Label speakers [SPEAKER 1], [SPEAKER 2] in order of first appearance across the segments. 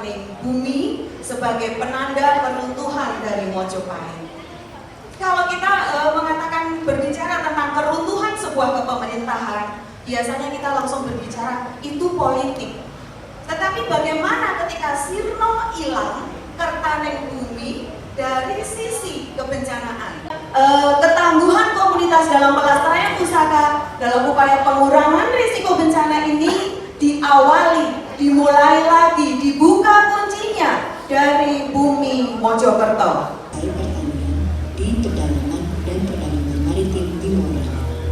[SPEAKER 1] tertaning bumi sebagai penanda peruntuhan dari Mojopahit. Kalau kita mengatakan berbicara tentang keruntuhan sebuah kepemerintahan, biasanya kita langsung berbicara itu politik. Tetapi bagaimana ketika sirna ilang tertaning bumi dari sisi kebencanaan? Ketangguhan komunitas dalam pelestarian pusaka dalam upaya pengurangan risiko bencana ini dimulai lagi, dibuka kuncinya dari bumi Mojokerto.
[SPEAKER 2] Di pedalaman dan perdagangan maritim Timora,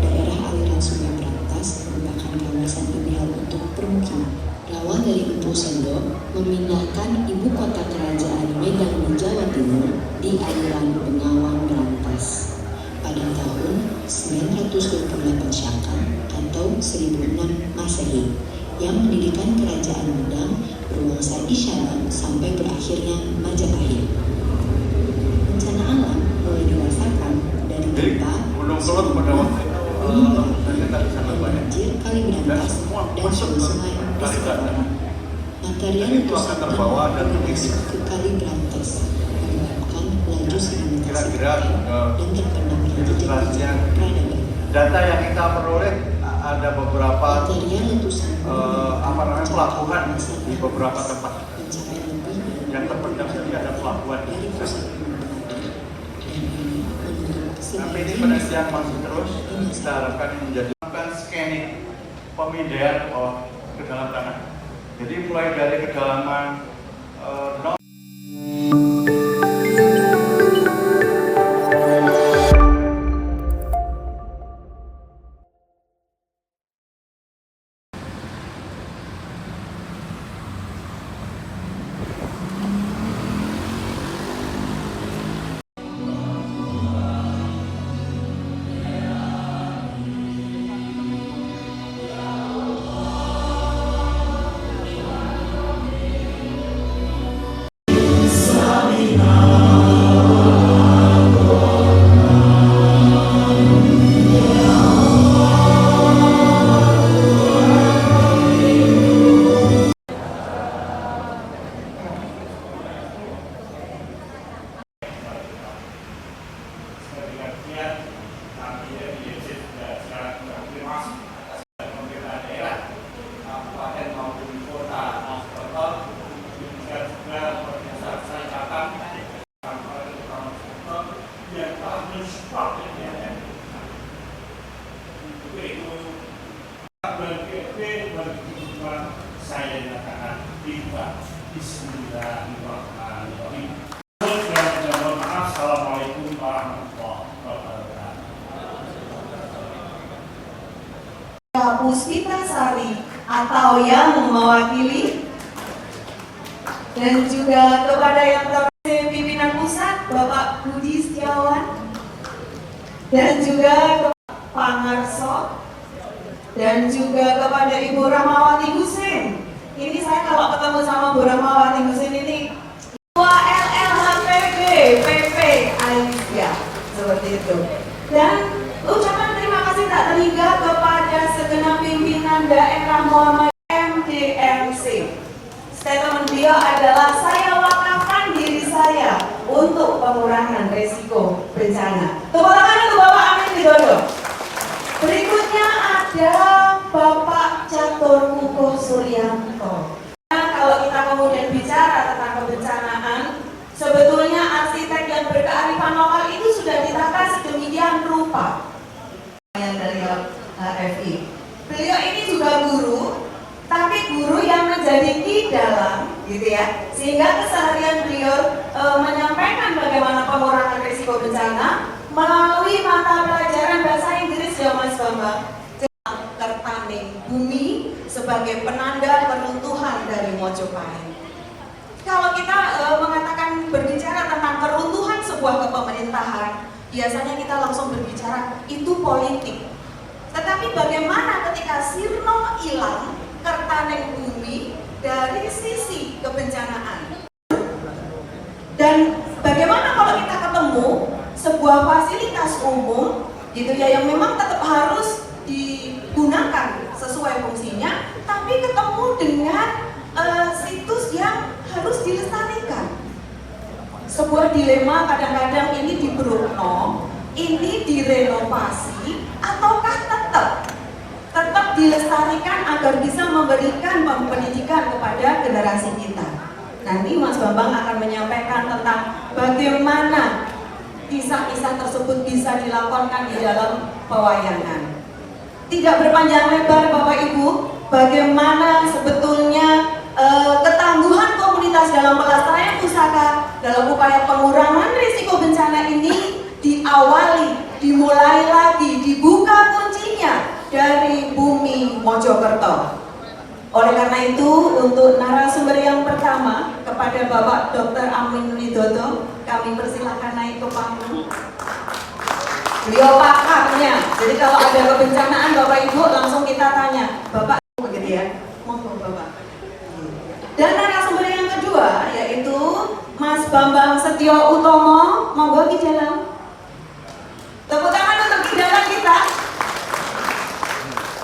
[SPEAKER 2] daerah aliran Sungai Brantas merupakan kawasan ideal untuk permukiman. Berawal dari Empu Sendok memindahkan ibu kota kerajaan Medan di Jawa Timur di aliran Bengawang Brantas pada tahun 928 Syaka atau 1006 Masehi, yang mendirikan kerajaan Medang berwangsa Isyana sampai berakhirnya Majapahit. Bencana alam mulai dirasakan dari gempa, gunung banjir, kali Brantas, dan sungai di sekitar. Material letusan masuk ke kali Brantas menyebabkan laju sedimentasi dan terpendamnya jejak peradaban.
[SPEAKER 3] Data yang kita peroleh ada beberapa pelabuhan di beberapa tempat yang terpendam, jadi ada pelabuhan. Tapi ini penelitian masih terus, kita harapkan menjadi scanning pemindaian ke dalam tanah. Jadi mulai dari kedalaman 0. Saya nyatakan Bismillahirrahmanirrahim. Assalamualaikum warahmatullahi wabarakatuh.
[SPEAKER 1] Puspita Sari atau yang mewakili, dan juga kepada yang terhormat pimpinan pusat Bapak Budi Setiawan, dan juga Pak Ngarso, dan juga kepada Ibu Rahmawati Husin. Ini saya kalau ketemu sama Bu Rahmawati Husin ini Ketua LLHPB PP Alicia, seperti itu. Dan ucapan terima kasih tak terhingga kepada segenap pimpinan daerah Muhammadiyah MDMC. Statement beliau adalah, saya wakafkan diri saya untuk pengurangan risiko bencana. Tepuk tangan untuk Bapak Amin Widodo. Berikutnya ada Bapak Catur Kukuh Suryanto. Nah, kalau kita kemudian bicara tentang kebencanaan, sebetulnya arsitek yang berkearifan lokal itu sudah ditata sedemikian rupa. Yang dari HFI. Beliau ini juga guru, tapi guru yang menjadi ki dalam, gitu ya. Sehingga keseharian beliau menyampaikan bagaimana pengurangan risiko bencana melalui mata pelajaran bahasa Inggris, ya Mas Bambang. Tertaning bumi sebagai penanda peruntuhan dari Mojopahit. Kalau kita mengatakan berbicara tentang keruntuhan sebuah kepemerintahan, biasanya kita langsung berbicara itu politik. Tetapi bagaimana ketika sirna ilang tertaning bumi dari sisi kebencanaan? Dan bagaimana kalau kita ketemu sebuah fasilitas umum gitu ya, yang memang tetap harus digunakan sesuai fungsinya, tapi ketemu dengan situs yang harus terus dilestarikan. Sebuah dilema kadang-kadang ini di Brukno, ini direnovasi ataukah tetap dilestarikan agar bisa memberikan pendidikan kepada generasi kita. Nanti Mas Bambang akan menyampaikan tentang bagaimana kisah-kisah tersebut bisa dilakonkan di dalam pewayangan. Tidak berpanjang lebar Bapak Ibu, bagaimana sebetulnya ketangguhan komunitas dalam pelestarian pusaka dalam upaya pengurangan risiko bencana ini dimulai lagi, dibuka kuncinya dari bumi Mojokerto. Oleh karena itu, untuk narasumber yang pertama kepada Bapak Dr. Amin Widodo, kami persilahkan naik ke panggung. Beliau pakarnya, jadi kalau ada kebencanaan Bapak Ibu langsung kita tanya, Bapak begitu ya, monggo Bapak. Dan narasumber yang kedua yaitu Mas Bambang Setio Utomo, monggo di dalam. Tepuk tangan untuk di dalam kita.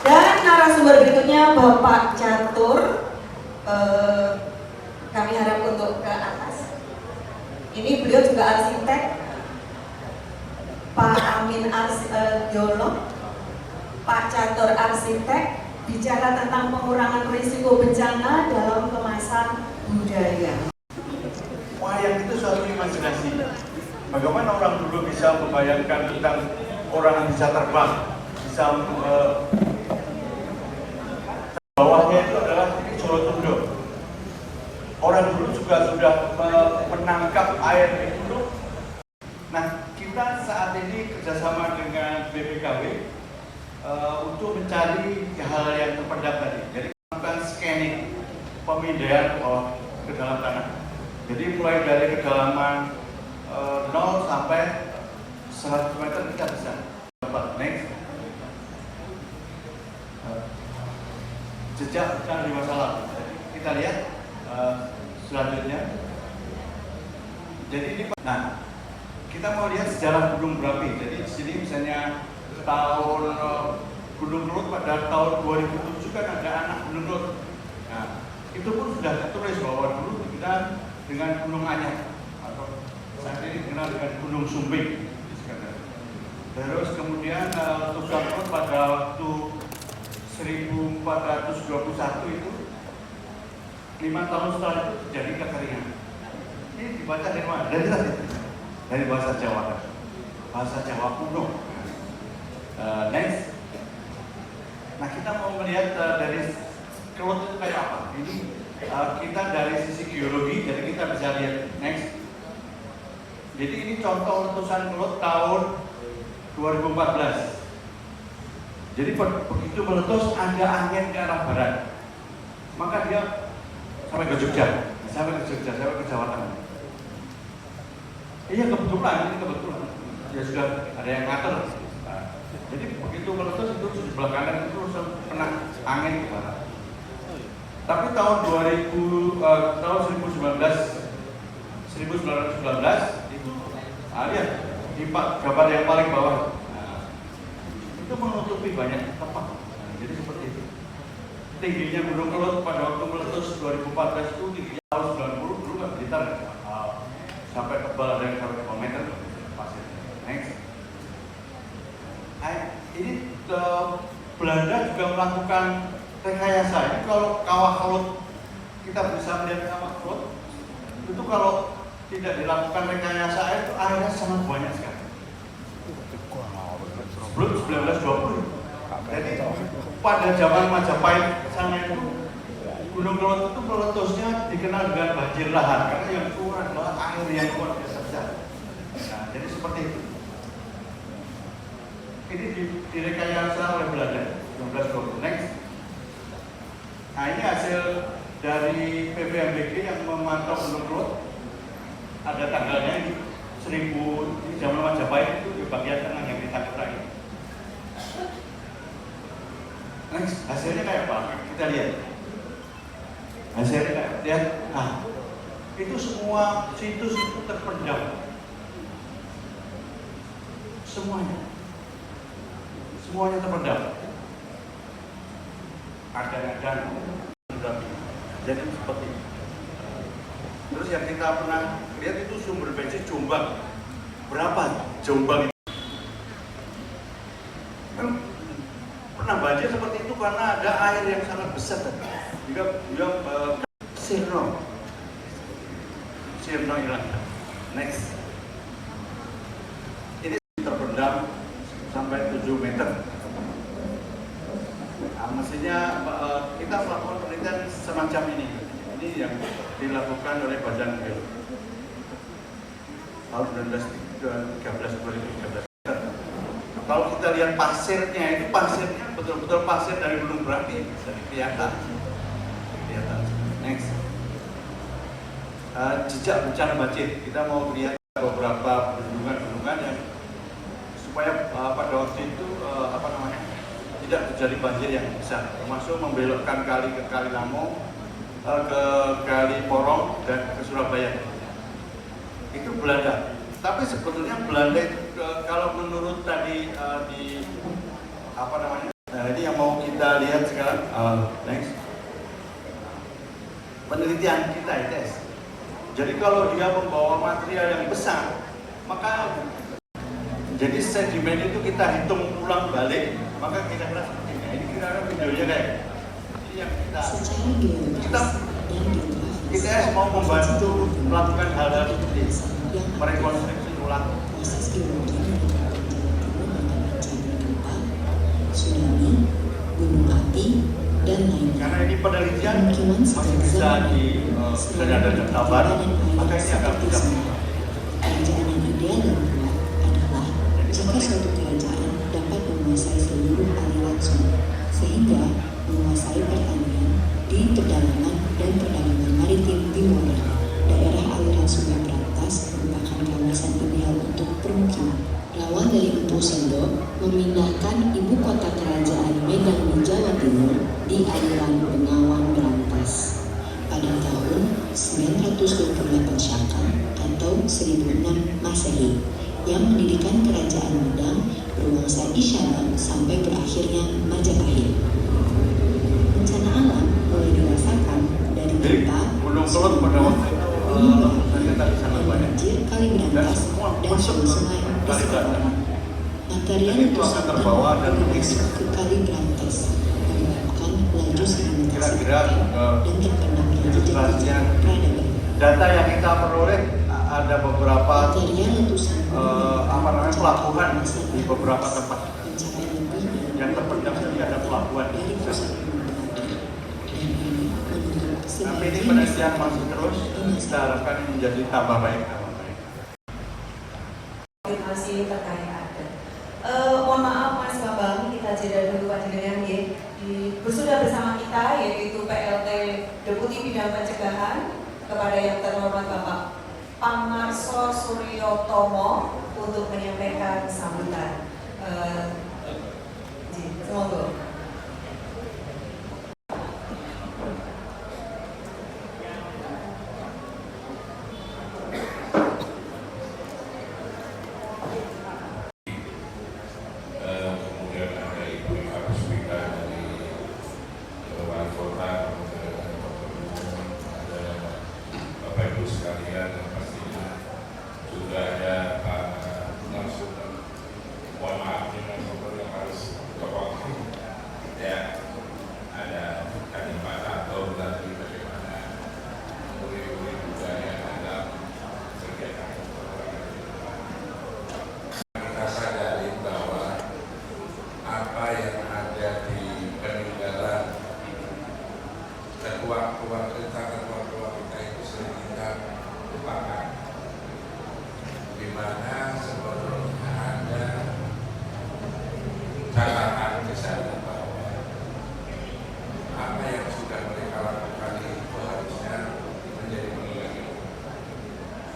[SPEAKER 1] Dan narasumber berikutnya Bapak Catur, kami harap untuk ke atas. Ini beliau juga arsitek, Pak Amin Diolo, Pak Catur arsitek, bicara tentang pengurangan risiko bencana dalam kemasan budaya.
[SPEAKER 3] Wayang itu suatu imajinasi. Bagaimana orang dulu bisa membayangkan tentang orang yang bisa terbang, bisa bawahnya itu adalah Jolotundo. Orang dulu juga sudah menangkap air di gunung. Nah, kita saat ini kerjasama dengan BPKW untuk mencari hal yang terpendam tadi. Jadi melakukan scanning, pemindaian bawah ke dalam tanah. Jadi mulai dari kedalaman 0 sampai 100 meter kita bisa. Next. Jejak bencana di masa lalu. Kita lihat selanjutnya. Jadi ini, nah kita mau lihat sejarah gunung berapi. Jadi di sini misalnya tahun Gunung Kelut pada tahun 2007 kan ada anak Gunung Kelut. Nah itu pun sudah tertulis bahwa dulu kita dengan Gunung Anyar atau saat ini dikenal dengan Gunung Sumbing. Terus kemudian letusan Kelut pada waktu 1421 itu 5 tahun setelah itu terjadi kekeringan. Ini dibaca dari mana? Dari bahasa Jawa kuno. Next. Nah kita mau melihat dari Kelut itu kayak apa? Ini kita dari sisi geologi, jadi kita bisa lihat. Next. Jadi ini contoh letusan Kelut tahun 2014. Jadi begitu meletus ada angin ke arah barat, maka dia sampai ke Jogja, sampai ke Jawa Tengah. Iya kebetulan, ya sudah ada yang ngatur. Nah, jadi begitu meletus itu di sebelah kanan itu kena angin ke barat. Tapi tahun 1919 itu, lihat di gambar yang paling bawah. Itu menutupi banyak tempat. Nah, jadi seperti itu. Tingginya Gunung Kelut pada waktu meletus 2014 itu tingginya tahun 90 dulu kan Blitar sampai tebal ada yang sampai 5 meter pasir. Next. Ini Belanda juga melakukan rekayasa. Ini kalau kawah Kelut kita bisa melihat kawah Kelut itu kalau tidak dilakukan rekayasa itu airnya sangat banyak sekali. Sebelum 1920. Jadi pada zaman Majapahit sana itu Gunung Kelut itu meletusnya dikenal dengan banjir lahar karena yang kurang adalah air yang luar biasa besar. Nah, jadi seperti itu. Ini direkayasa oleh Belanda 1920. Next. Nah ini hasil dari PVMBG yang memantau Gunung Kelut. Ada tanggalnya ini 1000 di zaman Majapahit itu di bagian tengah yang ditangkap lagi. Next, hasilnya kayak apa? Kita lihat. Hasilnya kayak lihat. Nah, itu semua situs itu terpendam. Semuanya terpendam. Ada danau. Jadi seperti itu. yang kita pernah lihat itu sumber bensin Jombang. Berapa Jombang itu? Kan pernah banjir seperti itu karena ada air yang sangat besar tadi. Juga Sirno hilang. Next. Ini terpendam sampai 7 meter. Nah, mestinya kita melakukan penelitian semacam ini. Ini yang dilakukan oleh Badan Geologi tahun 2013. Kalau kita lihat pasirnya, itu pasirnya betul-betul pasir dari Gunung Berapi, bisa kelihatan. Next. Jejak bencana banjir. Kita mau lihat beberapa bendungan-bendungan yang supaya pada waktu itu tidak terjadi banjir yang besar, termasuk membelokkan kali ke Kali Lamong, ke Kali Porong dan ke Surabaya. Itu Belanda. Tapi sebetulnya Belanda itu kalau menurut tadi ini yang mau kita lihat sekarang. Next. Penelitian kita ITS. Jadi kalau dia membawa material yang besar, maka jadi sedimen itu kita hitung ulang balik, maka kira-kira seperti ini. Ini kira-kira videonya kayak ini yang kita mau membantu melakukan hal-hal seperti ini, merekonstruksi ulang.
[SPEAKER 2] Proses geologi tsunami, gunung api, dan lainnya.
[SPEAKER 3] Karena ini penelitian masih bisa ada tambahan, maka ini akan mudah.
[SPEAKER 2] Kerajaan yang ideal dan kuat adalah jika suatu kerajaan dapat menguasai seluruh aliran sungai, sehingga menguasai pertanian di pedalaman dan perdagangan maritim di Muara. Daerah aliran sungai Berantas merupakan kawasan ideal untuk permukiman. Rawa dari Empu Sendok memindahkan ibu kota kerajaan Medan di Jawa Timur di aliran Bengawang Berantas pada tahun 928 Syaka atau 1006 Masehi, yang mendirikan kerajaan Medang berwangsa Isyana sampai berakhirnya Majapahit. Bencana alam mulai dirasakan dari gempa,
[SPEAKER 3] Gunung pada waktu itu
[SPEAKER 2] banjir Kali Berantas dan sungai Berantas. Material letusan
[SPEAKER 3] terbawa dan
[SPEAKER 2] masuk ke Kali Berantas menyebabkan laju sedimentasi
[SPEAKER 3] kira-kira
[SPEAKER 2] dan terpendamnya jejak-jejak peradaban.
[SPEAKER 3] Data yang kita peroleh ada beberapa
[SPEAKER 2] Material letusan
[SPEAKER 3] pelabuhan di beberapa tempat
[SPEAKER 2] mencapai lebih
[SPEAKER 3] yang terpendam, jadi ada pelabuhan.
[SPEAKER 2] dari pusat gunung Berapi. Dan ini menurut
[SPEAKER 3] Tapi ini penelitian masih terus, kita harapkan ini menjadi tambah baik.
[SPEAKER 1] Masih terkait ada. Mohon maaf Mas Bambang, kita jeda dulu Pak Jenengan ya. Bersudah bersama kita yaitu PLT Deputi Bidang Pencegahan kepada yang terhormat Bapak Pamarso Suryotomo untuk menyampaikan sambutan. Semoga.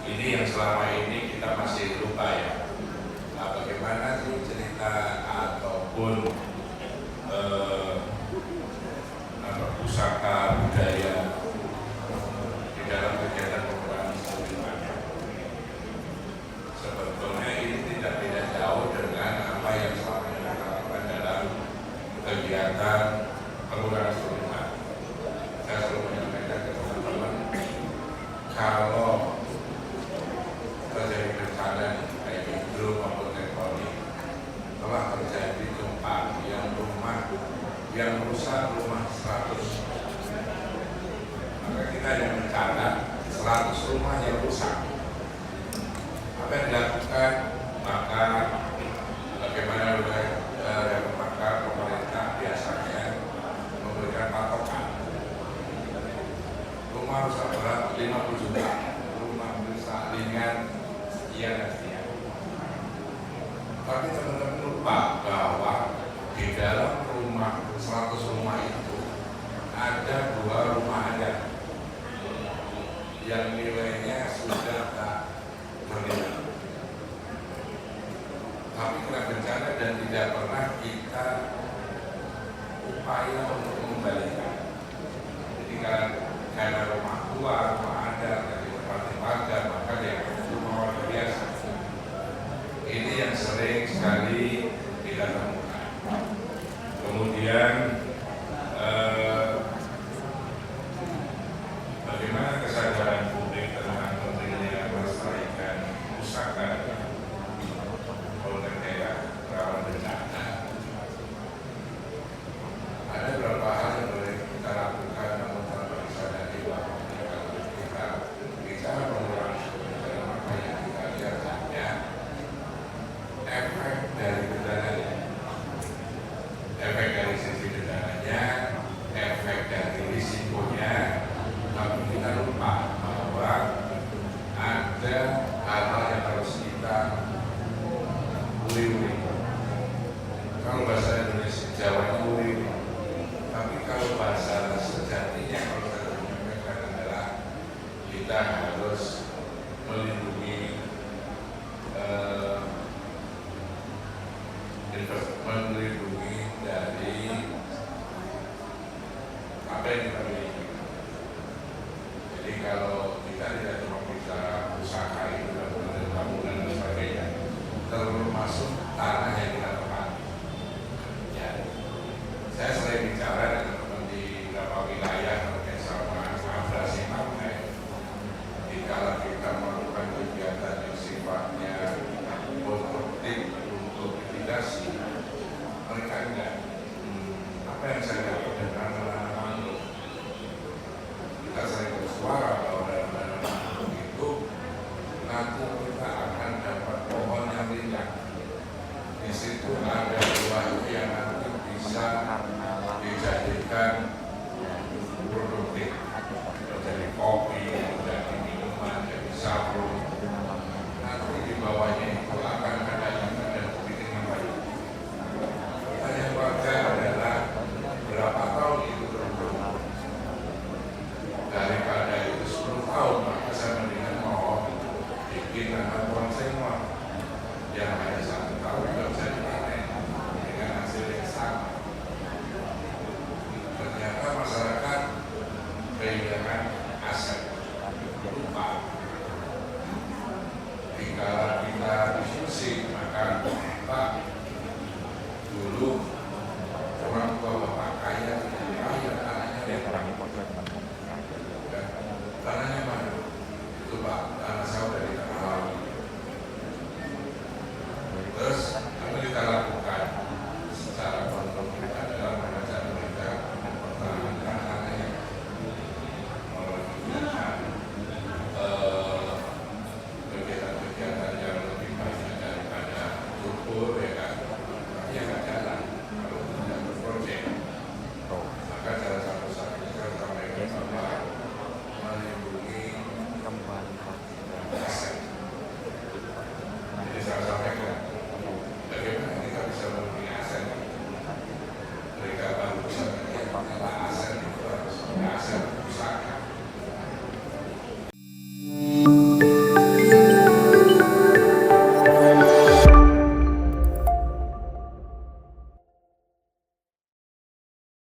[SPEAKER 4] Ini yang selama ini kita masih lupa ya. Nah, bagaimana sih cerita ataupun pusaka budaya di dalam kegiatan pengurangan lingkungan. Sebetulnya ini tidak beda jauh dengan apa yang selama ini kita lakukan dalam kegiatan pengurangan lingkungan. Saya selalu menyampaikan ke teman-teman kalau terjadi bencana baik hidro maupun tektonik, telah terjadi gempa yang merusak rumah 100, maka kita yang mencatat 100 rumah yang rusak. Apa yang dilakukan? Maka bagaimana maka pemerintah biasanya memberikan patokan rumah rusak berat 50 juta, rumah rusak ringan sekian dan sekian. Tapi teman-teman lupa bahwa di dalam rumah 100 rumah itu ada 2 rumah adat yang nilainya sudah tak terlihat, tapi kena bencana dan tidak pernah kita upaya untuk mengembalikan. Jadi karena rumah tua, rumah adat dan ditempati warga, maka dia rumah warga biasa. Ini yang sering sekali kita temukan. Kemudian bagaimana kesadaran publik tentang pentingnya melestarikan pusaka oleh daerah rawan bencana? Ada beberapa hal yang boleh kita lakukan, namun tanpa disadari bahwa kalau kita bicara pengurangan bencana, maka yang kita lihat hanya efek dari bencananya, efek dari sisi bencananya, efek dari risikonya. Tapi kita lupa bahwa ada hal-hal yang harus kita uri-uri. Kalau bahasa Indonesia Jawanya uri-uri, tapi kalau bahasa sejatinya kalau saya menyampaikan adalah kita harus melindungi melindungi dari apa yang kita miliki. Jadi kalau kita tidak cuma bisa usaha itu dan bangunan dan sebagainya, termasuk tanah yang kita